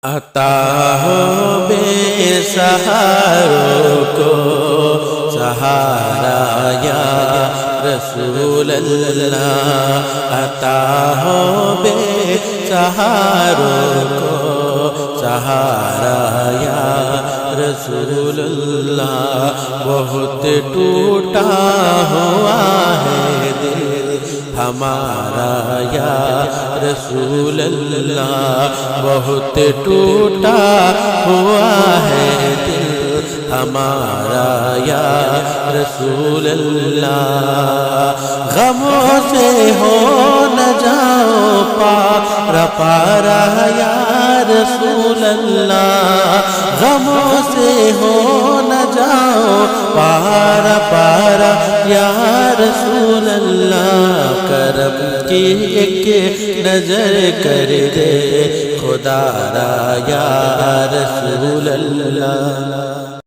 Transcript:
عطا ہو بے سہاروں کو سہارا یا رسول اللہ، عطا ہو بے سہاروں کو سہارا یا رسول اللہ۔ بہت ٹوٹا ہوا ہے دل ہمارا یا رسول اللہ، بہت ٹوٹا ہوا ہے دل ہمارا یا رسول اللہ۔ غموں سے ہو نہ جاؤ پارا پارا یا رسول اللہ، غموں سے ہو نہ جاؤ پارا پارا یا رسول اللہ۔ کرم کی ایک نظر کر دے خدا را یا رسول اللہ۔